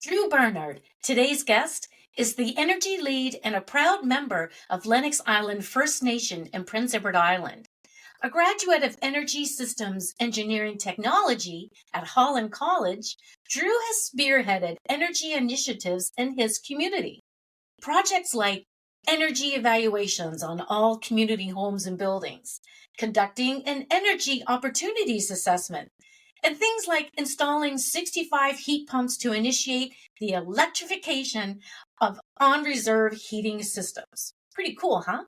Drew Bernard, today's guest, is the energy lead and a proud member of Lennox Island First Nation in Prince Edward Island. A graduate of Energy Systems Engineering Technology at Holland College, Drew has spearheaded energy initiatives in his community. Projects like energy evaluations on all community homes and buildings, conducting an energy opportunities assessment, and things like installing 65 heat pumps to initiate the electrification of on-reserve heating systems. Pretty cool, huh?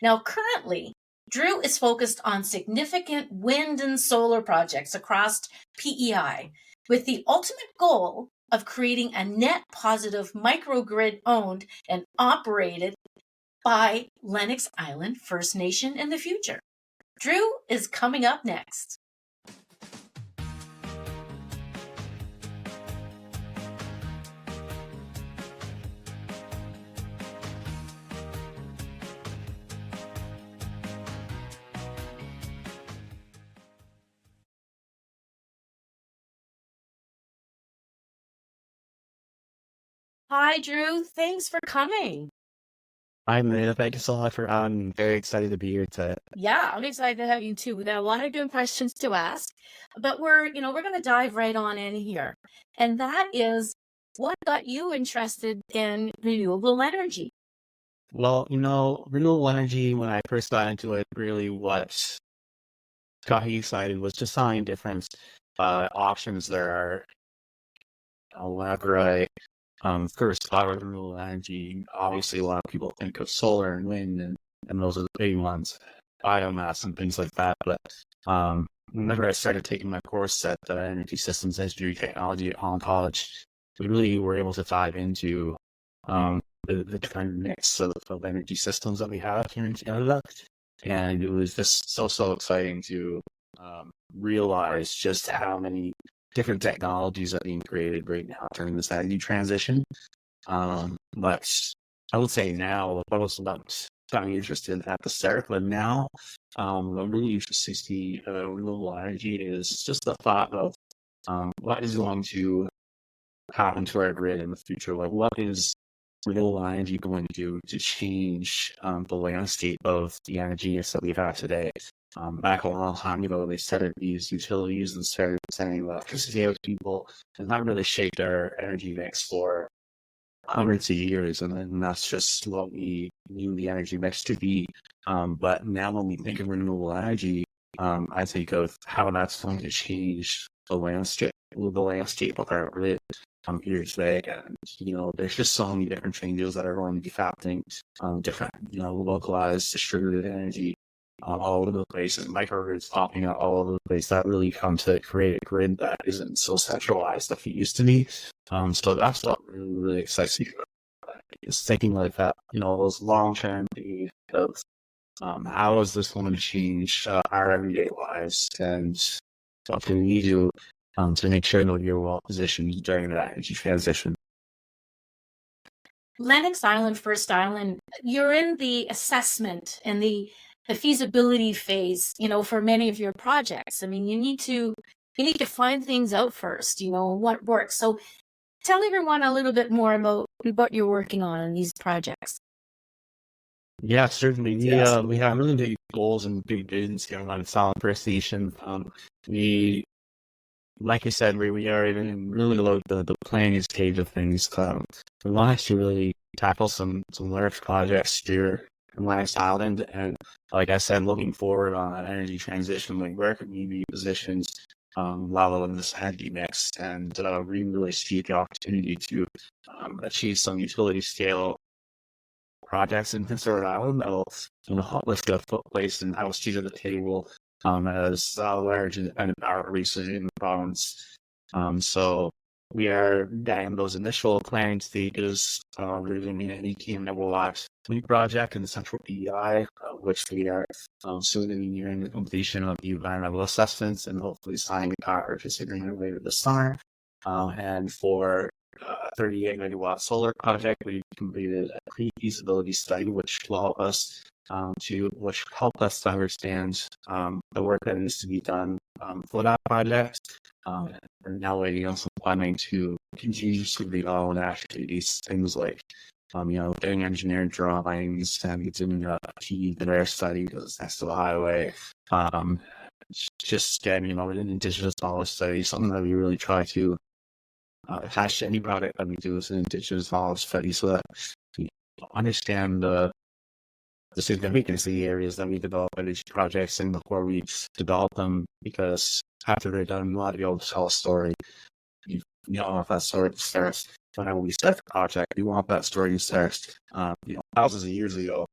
Now, currently, Drew is focused on significant wind and solar projects across PEI, with the ultimate goal of creating a net positive microgrid owned and operated by Lennox Island First Nation in the future. Drew is coming up next. Hi, Drew. Thanks for coming. Hi, Marina. Thank you so much for having me. I'm very excited to be here today. Yeah, I'm excited to have you too. We got a lot of good questions to ask, but we're going to dive right on in here. And that is, what got you interested in renewable energy? Well, renewable energy, when I first got into it, really what got me excited was just finding different options there are. Whenever I first thought of renewable energy, obviously a lot of people think of solar and wind, and those are the big ones, biomass and things like that. But whenever I started taking my course at Energy Systems Engineering Technology at Holland College, we really were able to dive into the different mix of energy systems that we have here in Canada. And it was just so exciting to realize just how many different technologies are being created right now during this energy transition. But I would say now, I was not kind of interested at the start, but now I'm really interested to see renewable energy is just the thought of what is going to happen to our grid in the future. Like, what is renewable energy going to do to change the landscape of the energy use that we have today? Back a long time ago, they started these utilities and started sending electricity out to people, and that really shaped our energy mix for hundreds of years. And then that's just what we knew the energy mix to be. But now when we think of renewable energy, I think of how that's going to change the landscape of our grid here today. And there's just so many different changes that are going to be happening. Different, localized distributed energy all over the place, and microgrids popping out all over the place that really come to create a grid that isn't so centralized like it used to be. So that's what really excites me. Is thinking like that, those long-term things of how is this going to change our everyday lives, and what can we do to make sure that we're well positioned during that energy transition. Lennox Island First Island, you're in the assessment and the feasibility phase, for many of your projects. I mean, you need to find things out first, what works. So tell everyone a little bit more about what you're working on in these projects. Yeah, certainly. We have really big goals and big visions here on Solid First Nation. We, like I said, we are in really the planning stage of things. We want to really tackle some large projects here in Lennox Island, and like I said, looking forward on that energy transition, like where can we be positioned level in this energy mix, and we really see the opportunity to achieve some utility scale projects in Prince Edward Island that will help us get a footplace and have a seat at the table as a large independent power producer in the province. So we are getting those initial planning stages. We're doing an 18 megawatt wind project in the central PEI, which we are soon to be nearing the completion of the environmental assessments and hopefully signing the power purchase agreement later this summer. And for 38 megawatt solar project, we completed a pre-feasibility study, which will help us to understand the work that needs to be done for that project. We're now waiting on some funding to continuously on activities, things like getting engineering drawings and doing a TD study because that's the highway. Just getting an indigenous knowledge study, something that we really try to attach to any product that we do is an indigenous knowledge study, so that we understand the significance of the areas that we develop energy projects and before we develop them, because after they're done, we want to be able to tell a story. You know, if that story starts when we start the project, we want that story to start, thousands of years ago,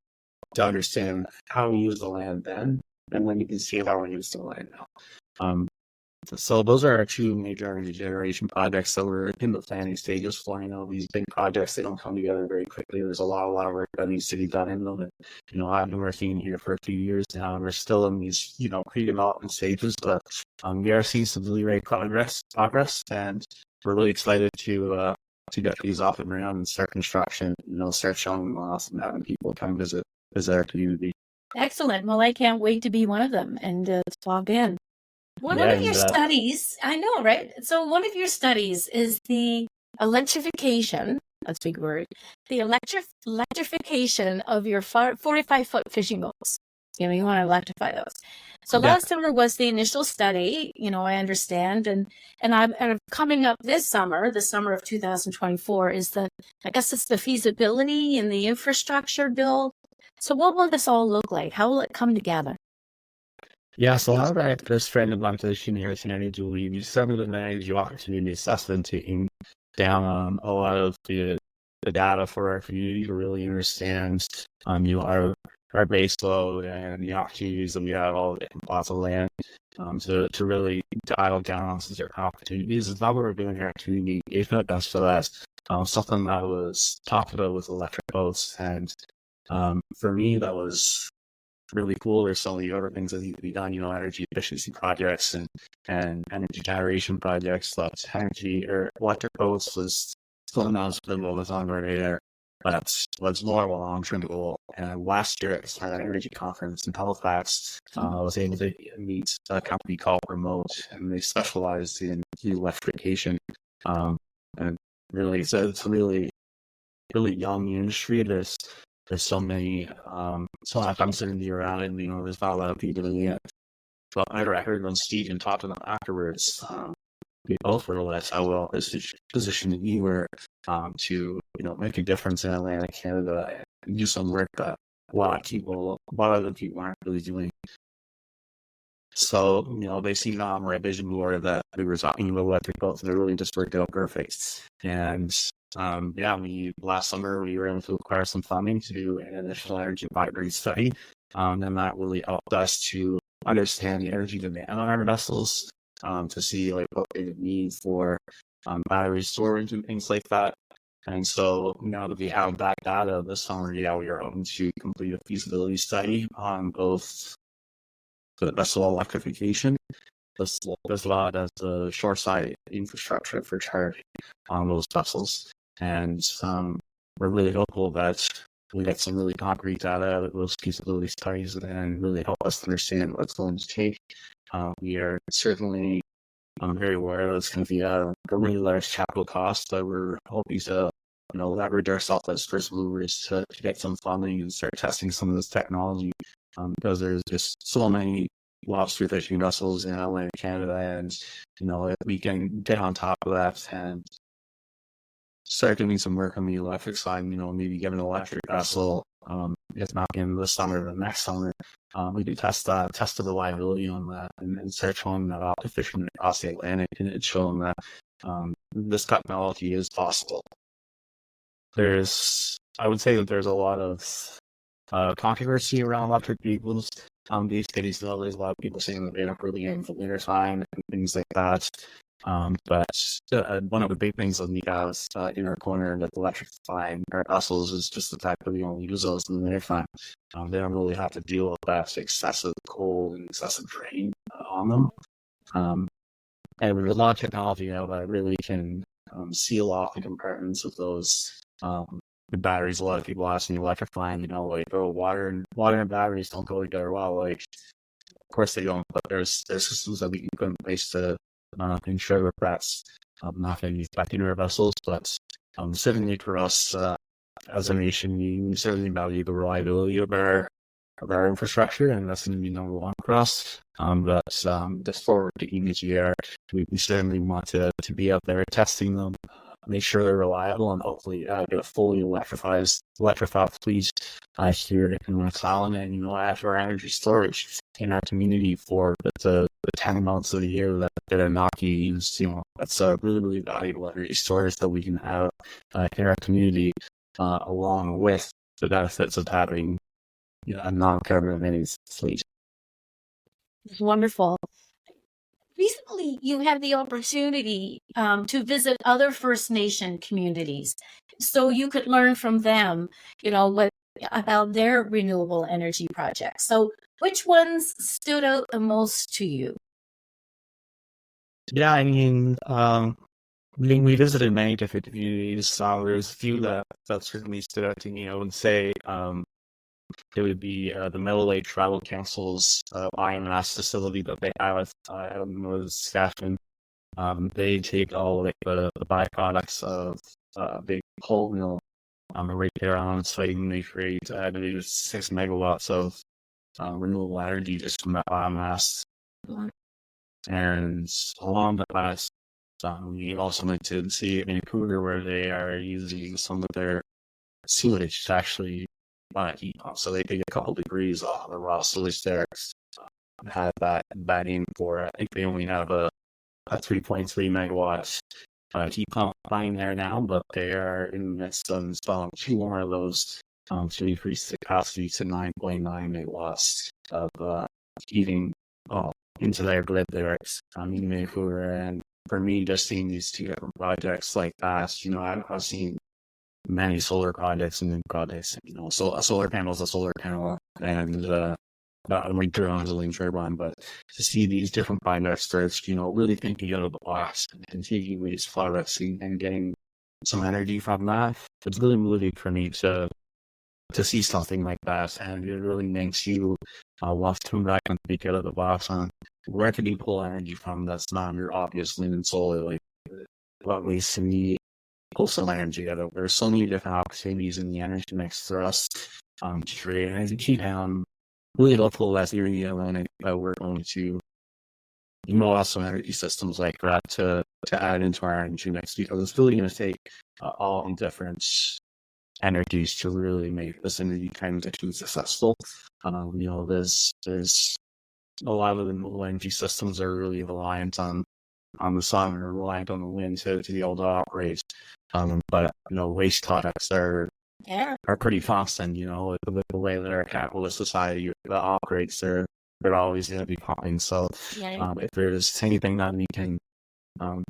to understand how we use the land then, and then you can see how we use the land now. So those are our two major energy generation projects that we're in the planning stages for. These big projects, they don't come together very quickly. There's a lot of work that needs to be done in them. And, I've been working here for a few years now, and we're still in these, pre-development stages, but we are seeing some really great progress, and we're really excited to get these off and running and start construction, start showing them off and having people come visit our community. Excellent. Well, I can't wait to be one of them and to log in. One of your studies, I know, right? So one of your studies is the electrification, that's a big word, the electrification of your 45-foot fishing boats. You want to electrify those. So last summer was the initial study, I understand. And I'm coming up this summer, the summer of 2024, is it's the feasibility and the infrastructure build. So what will this all look like? How will it come together? Yeah, so I have this friend of mine position here at Energy. We started with an energy opportunity assessment, taking down a lot of the data for our community to really understand our base load and the opportunities that we have, all the different plots of land, to really dial down on some different opportunities. It's not what we're doing here at community engagement. That's for that. Something that was talked about with electric boats, and for me that was really cool. There's so many other things that need to be done, energy efficiency projects and energy generation projects. That energy or electric boats was still not the goal that's on our radar, but was more of a long-term goal. And last year at an energy conference in Halifax, I was able to meet a company called Remote, and they specialized in electrification. And really, it's a really young industry. There's so many, so I'm sitting around and, there's not a lot of people doing it. But I heard when Steve talked to them afterwards, we both realized how well this position we were to, make a difference in Atlantic Canada and do some work that a lot of other people aren't really doing. So, they seen on my vision board that we were talking about electric boats, and it really just worked out perfect. And last summer we were able to acquire some funding to do an initial energy battery study, and that really helped us to understand the energy demand on our vessels, to see what they would need for battery storage and things like that. And so now that we have that data this summer, we are hoping to complete a feasibility study on both the vessel electrification, as well as the shoreside infrastructure for charging on those vessels. And we're really hopeful that we get some really concrete data out of those feasibility studies and really help us understand what's going to take. We are certainly very aware that it's going to be a really large capital cost, that we're hoping to leverage ourselves as first movers to get some funding and start testing some of this technology, because there's just so many lobster fishing vessels in Atlantic Canada, and if we can get on top of that and start doing some work on the electric side, maybe get an electric vessel, if not in this summer, the next summer, we do test the reliability on that and start showing that fishing across the Atlantic, and it's showing that this technology is possible. I would say that there's a lot of controversy around electric vehicles these days. There's a lot of people saying that they're not really aiming for winter time and things like that. But one of the big things that we have in our corner that electrifying our vessels is just the fact that we only use those in the winter time. They don't really have to deal with that excessive cold and excessive rain on them. And there's a lot of technology now that really can seal off the compartments of those the batteries. A lot of people ask me electrifying, water and batteries don't go together well. Of course they don't, but there's systems that we can put in place to ensure that that's not going to use back our vessels, but certainly for us as a nation, we certainly value the reliability of our infrastructure, and that's going to be number one for us. But just forward to EVGR, we certainly want to be out there testing them, make sure they're reliable, and hopefully get a fully electrified fleet here in West Island, and add our energy storage in our community for the 10 months of the year that are not used. That's a really, really valuable energy storage that we can have in our community, along with the benefits of having a non-carbon emitting fleet. Wonderful. Recently, you had the opportunity to visit other First Nation communities, so you could learn from them, about their renewable energy projects. So, which ones stood out the most to you? Yeah, we visited many different communities. There's a few that certainly stood out to me. I would say it would be the Middle Lake Tribal Council's biomass facility that they have in Northern Saskatchewan. They take all the byproducts of a big pulp mill right there on site, and they create 6 megawatts of renewable energy just from that biomass. And along that last, we also went to see Vancouver, where they are using some of their sewage to actually heat pump. So they take a couple degrees off the raw sewage there, have that in for, I think they only have a 3.3 megawatts heat pump line there now, but they are in the midst of installing 2 more of those to increase the capacity to 9.9 megawatts of heating into their grid there in Vancouver. And for me, just seeing these 2 different projects like that, I've seen many solar projects and new projects. So a solar panel is a solar panel, and a wind turbine is a wind turbine. But to see these different projects that's really thinking out of the box and taking these products and getting some energy from that, it's really moving for me to see something like that, and it really makes you want to come back and think out of the box on where can you pull energy from that's not your obvious wind and solar, like what ways to me pull some energy out of. There's so many different opportunities in the energy mix for us to create energy, and really hopeful as area that we're going to develop some energy systems like that to add into our energy mix, because it's really going to take all different energies to really make this energy transition successful. There's a lot of the energy systems are really reliant on the sun or reliant on the wind to be able to operate. But waste products are pretty constant. The way that our capitalist society operates, they're always going to be popping. So if there's anything that we can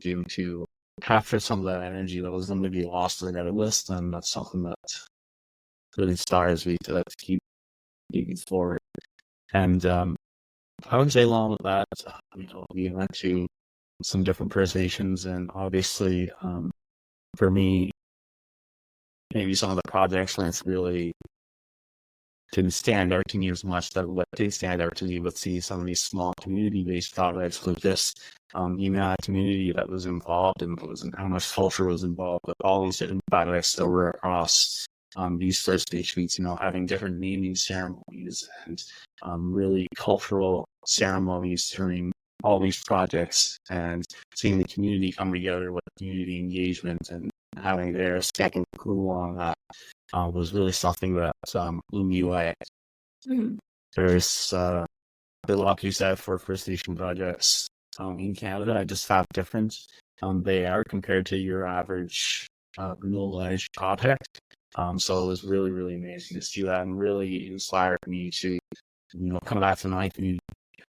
do to capture some of that energy that was going to be lost in the list, then that's something that really inspires me to keep moving forward. And I would say along with that, we went to some different First Nations, and obviously, for me, maybe some of the projects when it's really didn't stand out to me as much that what did stand out to me would see some of these small community-based projects with this community that was involved and how much culture was involved with all these different projects that were across these First Nations, having different naming ceremonies and really cultural ceremonies during all these projects, and seeing the community come together with community engagement and having their second clue on that was really something that blew me away. There's like you said, for First Nation projects in Canada, I just have different they are compared to your average renewable energy project. So it was really, really amazing to see that, and really inspired me to come back to my community,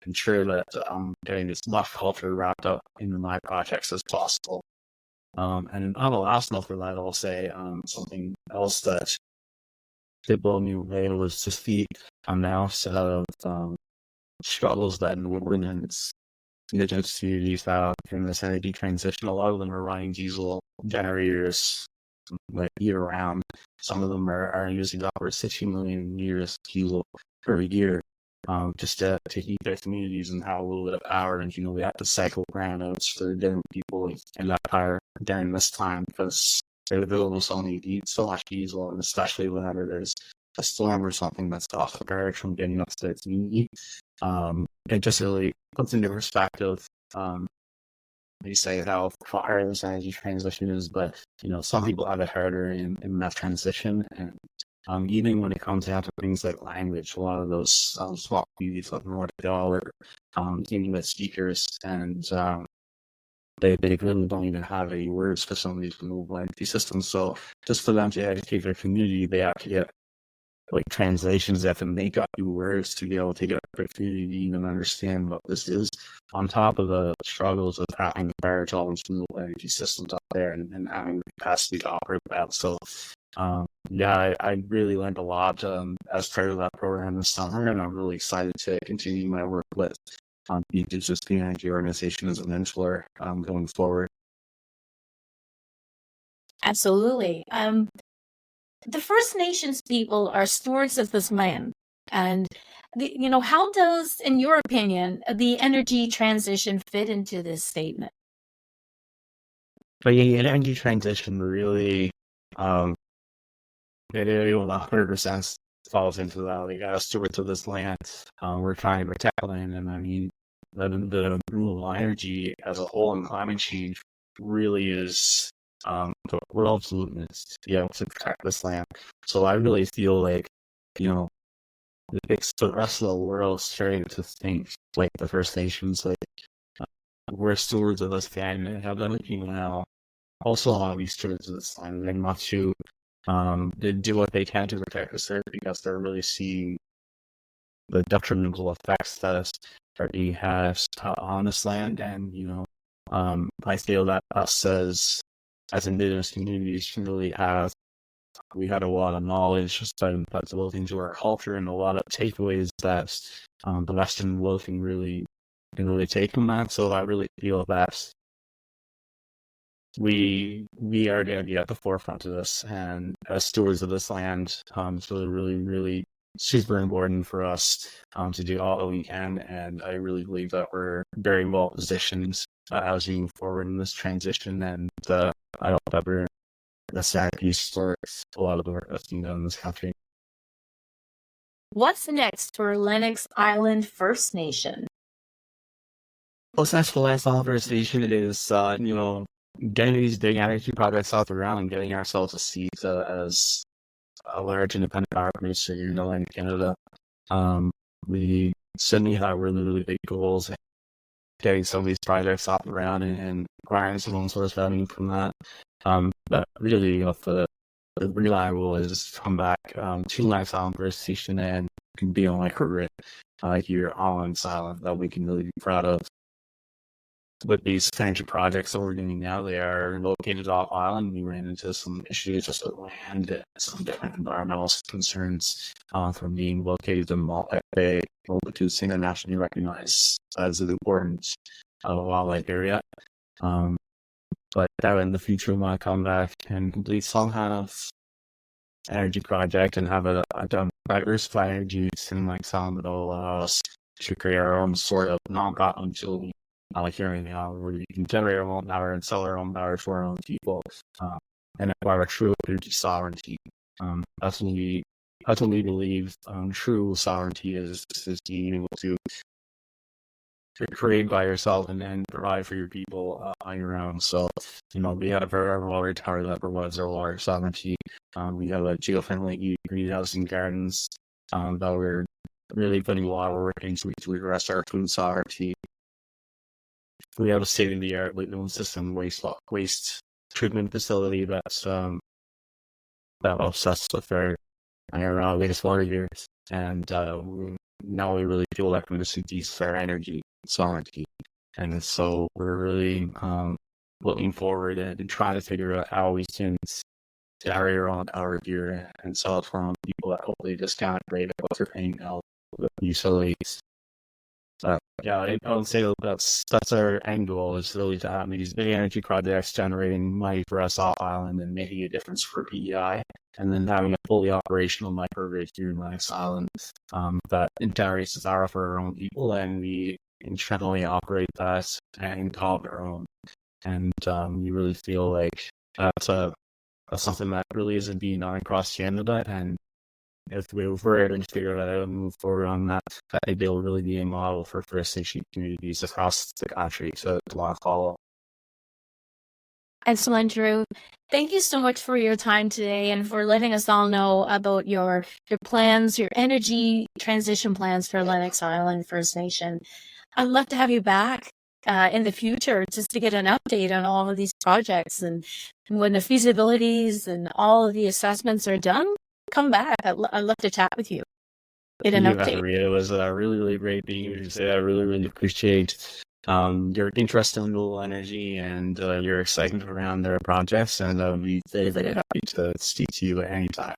ensure that I'm getting as much culture wrapped up in my projects as possible. And on the last note for that, I'll say something else that did blow me away was just the amount of struggles that women and Indigenous communities have in this energy transition. A lot of them are running diesel generators year round. Some of them are using upwards 60 million liters of diesel per year. just to heat their communities and have a little bit of power. And, we have to cycle granite for different people in that power during this time because they would almost only need so much diesel, and especially whenever there's a storm or something that's off the guard from getting up to their community. It just really puts into perspective, you say how far this energy transition is, but some people have it harder in that transition. And even when it comes down to things like language, a lot of those small communities up north, they all are English speakers, and they really don't even have any words for some of these renewable energy systems. So just for them to educate their community, they have to get like translations that can make up new words to be able to get an opportunity to even understand what this is, on top of the struggles of having to barrage all these renewable energy systems out there and having the capacity to operate that. So, I really learned a lot as part of that program this summer, and I'm really excited to continue my work with the Indigenous Clean Energy Organization as a mentor going forward. Absolutely. The First Nations people are stewards of this land. And, how does, in your opinion, the energy transition fit into this statement? But the energy transition really, it really 100% falls into that. We got stewards of this land. We're trying to protect land, and I mean, the renewable energy as a whole and climate change really is the world's movements to be able to protect this land. So I really feel like, it makes the rest of the world starting to think like the First Nations, like we're stewards of this land and have them now also want to be stewards of this land. They want to do what they can to protect this earth because they're really seeing the detrimental effects that this already has on this land. And, I feel that us as Indigenous communities can really we had a lot of knowledge that's built into our culture and a lot of takeaways that the Western world can really take from that. So I really feel that we are going to be at the forefront of this, and as stewards of this land, it's really, really, really super important for us to do all that we can. And I really believe that we're very well positioned as we move forward in this transition. And I hope that we're the sad piece for a lot of the work that's being done in this country. What's next for Lennox Island First Nation? What's next for Lennox Island First Nation is, getting these big energy projects off the ground and getting ourselves a seat as a large independent power producer in Canada. We certainly have really, really big goals, getting some of these projects off the ground and acquiring some own source revenue from that. But really, the Reliable is come back to Lennox Island First Station and can be on like a grid here on Lennox Island that we can really be proud of. With these energy projects that we're doing now, they are located off island. We ran into some issues just with land and some different environmental concerns from being located in Maltech Bay, producing a nationally recognized as an important wildlife area. But that in the future, we want to come back and complete some kind of energy project and have a diversified energy use in like some that will allow us to create our own sort of non-profit utility. Like here in where we can generate our own power and sell our own power to our own people, and acquire true energy sovereignty. That's what we believe. True sovereignty is being able to create by yourself and then provide for your people on your own. So, we have our water tower that provides our water sovereignty. We have a geo-friendly greenhousing gardens that we're really putting a lot of work into to address our food sovereignty. We have a state-of-the-art lagoon system waste treatment facility that helps us with our latest water years. And now we really feel like we're going to see our energy sovereignty. And so we're really looking forward and trying to figure out how we can generate our own power here and sell it from people that hopefully discount rate of what they're paying now with utilities. I would say that's our end goal, is really to have these big energy projects generating money for us off island and making a difference for PEI. and then having a fully operational microgrid here in Lennox Island that entirely are for our own people, and we internally operate that and call it our own. And you really feel like that's something that really isn't being done across Canada. And if we're able to figure that out and move forward on that, I think it'll really be a model for First Nation communities across the country to want to follow. Excellent, Drew. Thank you so much for your time today and for letting us all know about your plans, your energy transition plans for Lennox Island First Nation. I'd love to have you back in the future just to get an update on all of these projects, and when the feasibilities and all of the assessments are done, come back. I'd love to chat with you. Get an update. It was really, really great being here today. I really, really appreciate your interest in renewable energy and your excitement around their projects, and we'd be very happy to speak to you at any time.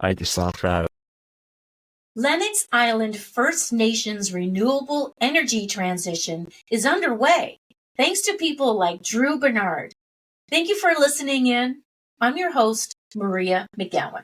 I just love that. Lennox Island First Nations renewable energy transition is underway, thanks to people like Drew Bernard. Thank you for listening in. I'm your host, Maria McGowan.